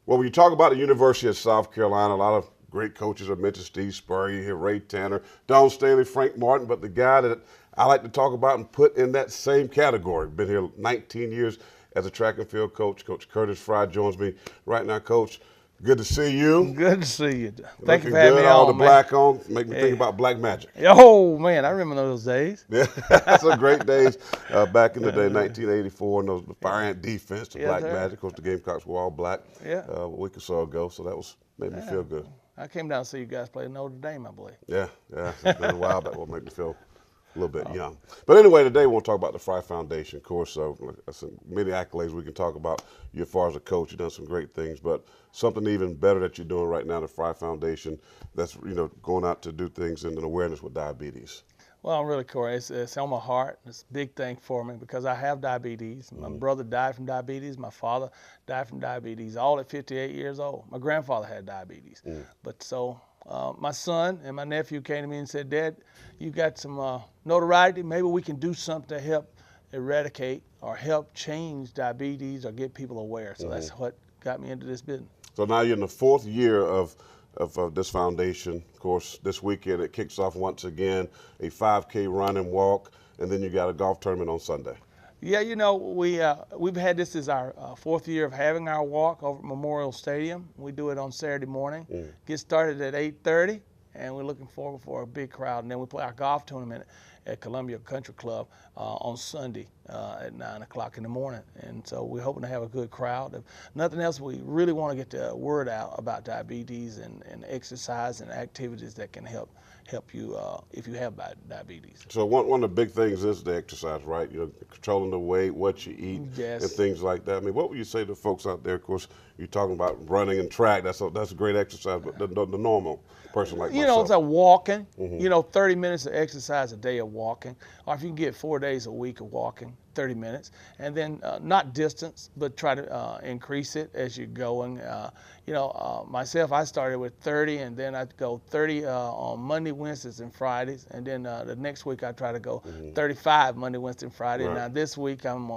Well, when you talk about the University of South Carolina, a lot of great coaches are mentioned: Steve Spurrier, you hear Ray Tanner, Don Staley, Frank Martin. But the guy that I like to talk about and put in that same category, been here 19 years as a track and field coach, Coach Curtis Frye joins me right now. Coach, good to see you. Good to see you. Thank you Looking for having good, me all the on, man. black on. Make me think Hey. about black magic. Oh, man, I remember those days. Yeah, that's some great days back in the day, 1984, and those the fire ant defense, the Yes, black sir. magic. Of course, the Gamecocks were all black Yeah. a week or so ago, so that was made me Yeah. feel good. I came down to see you guys play Notre Dame, I believe. Yeah, yeah, it's been a while. That will make me feel a little bit young. But anyway, today we'll talk about the Frye Foundation. Of course, some many accolades we can talk about you as far as a coach. You've done some great things, but something even better that you're doing right now, the Frye Foundation, that's going out to do things in an awareness with diabetes. Well, I'm really, Corey, it's on my heart. It's a big thing for me because I have diabetes. My brother died from diabetes. My father died from diabetes, all at 58 years old. My grandfather had diabetes. But so my son and my nephew came to me and said, Dad, you got some notoriety. Maybe we can do something to help eradicate or help change diabetes or get people aware. So that's what got me into this business. So now you're in the fourth year of this foundation. Of course, this weekend it kicks off once again, a 5K run and walk, and then you got a golf tournament on Sunday. Yeah, we've had this as our fourth year of having our walk over at Memorial Stadium. We do it on Saturday morning. Get started at 8:30, and we're looking forward for a big crowd. And then we play our golf tournament at Columbia Country Club on Sunday at 9 o'clock in the morning. And so we're hoping to have a good crowd. If nothing else, we really want to get the word out about diabetes and exercise and activities that can help you if you have diabetes. So one of the big things is the exercise, right? Controlling the weight, what you eat, Yes. and things like that. I mean, what would you say to folks out there? Of course, you're talking about running and track. That's a great exercise, but the normal person like myself. It's like walking. 30 minutes of exercise a day of walking, or if you can get 4 days a week of walking, 30 minutes, and then not distance, but try to increase it as you're going. Myself, I started with 30, and then I'd go 30 on Monday, Wednesdays, and Fridays, and then the next week I try to go 35 Monday, Wednesday, and Friday. Right. Now this week I'm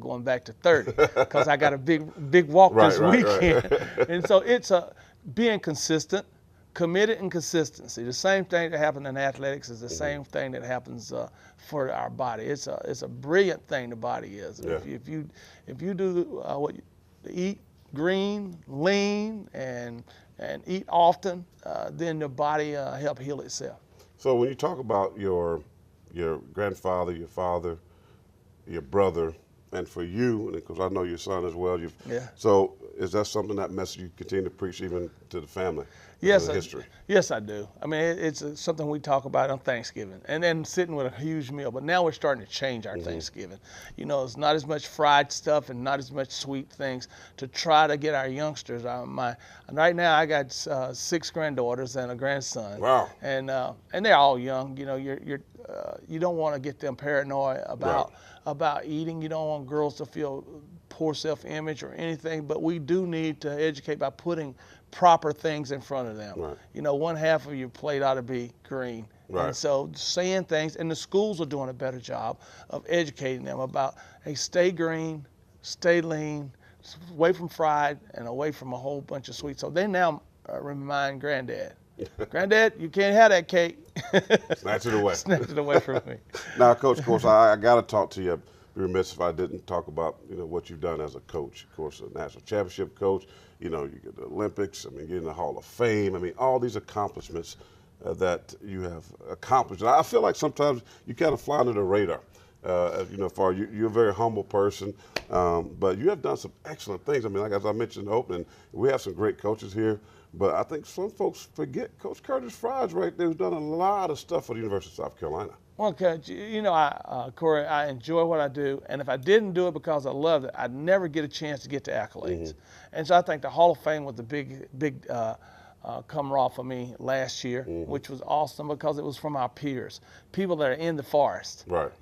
going back to 30 because I got a big walk Right, this right, weekend, right. and so it's being consistent. Committed and consistency. The same thing that happened in athletics is the same thing that happens for our body. It's a brilliant thing the body is. Yeah. If you do what you eat green, lean, and eat often, then the body help heal itself. So when you talk about your grandfather, your father, your brother, and for you, and because I know your son as well. Yeah. So is that something, that message you continue to preach even to the family? Yes, History. Yes, I do. I mean, it's something we talk about on Thanksgiving, and then sitting with a huge meal. But now we're starting to change our Thanksgiving. It's not as much fried stuff and not as much sweet things to try to get our youngsters. Right now I got 6 granddaughters and a grandson. Wow. And they're all young. You don't want to get them paranoid about eating. You don't want girls to feel poor self-image or anything, but we do need to educate by putting proper things in front of them. Right. One half of your plate ought to be green. Right. And so saying things, and the schools are doing a better job of educating them about, hey, stay green, stay lean, away from fried and away from a whole bunch of sweets. So they now remind Granddad, Granddad, you can't have that cake. Snatch it away. Snatch it away from me. Now, Coach, of course, I got to talk to you. Be remiss if I didn't talk about what you've done as a coach. Of course, a national championship coach. You get the Olympics. I mean, getting the Hall of Fame. I mean, all these accomplishments that you have accomplished. And I feel like sometimes you kind of fly under the radar. You're a very humble person, but you have done some excellent things. I mean, like as I mentioned in the opening, we have some great coaches here. But I think some folks forget Coach Curtis Frye right there, who's done a lot of stuff for the University of South Carolina. Well, Coach, Corey, I enjoy what I do, and if I didn't do it because I loved it, I'd never get a chance to get to accolades. And so I think the Hall of Fame was the big come off for me last year, which was awesome because it was from our peers, people that are in the forest. Right.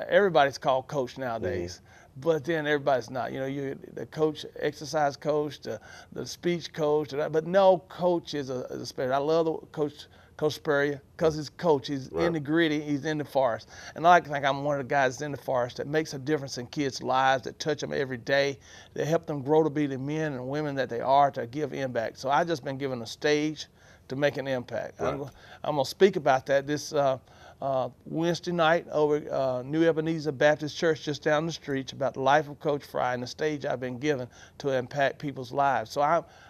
Everybody's called coach nowadays. But then everybody's not. You the coach, exercise coach, the speech coach, but no coach is a special. I love the coach Coach Spurrier, because he's coach. He's in the gritty. He's in the forest. And I like to think I'm one of the guys in the forest that makes a difference in kids' lives, that touch them every day, that help them grow to be the men and women that they are, to give impact. So I've just been given a stage to make an impact. I'm going to speak about that this Wednesday night over New Ebenezer Baptist Church just down the street, about the life of Coach Frye and the stage I've been given to impact people's lives. So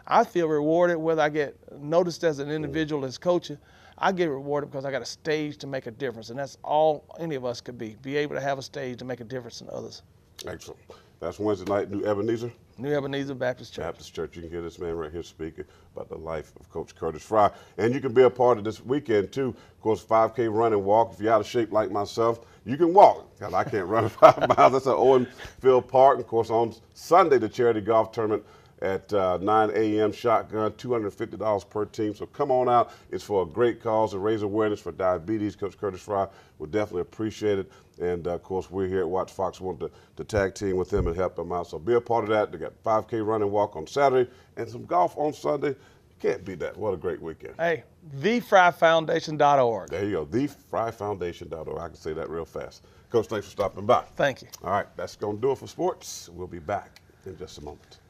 I feel rewarded whether I get noticed as an individual as coaching. I get rewarded because I got a stage to make a difference, and that's all any of us could be able to have a stage to make a difference in others. Excellent. That's Wednesday night, New Ebenezer. New Ebenezer Baptist Church. Baptist Church. You can hear this man right here speaking about the life of Coach Curtis Frye. And you can be a part of this weekend, too. Of course, 5K run and walk. If you're out of shape like myself, you can walk. God, I can't run 5 miles. That's at Owen Field Park. Of course, on Sunday, the charity golf tournament at 9 a.m. shotgun, $250 per team. So come on out. It's for a great cause to raise awareness for diabetes. Coach Curtis Frye would definitely appreciate it. And, of course, we're here at WACH Fox wanting to tag team with them and help them out. So be a part of that. They got 5K run and walk on Saturday and some golf on Sunday. You can't beat that. What a great weekend. Hey, thefryefoundation.org. There you go, thefryefoundation.org. I can say that real fast. Coach, thanks for stopping by. Thank you. All right, that's going to do it for sports. We'll be back in just a moment.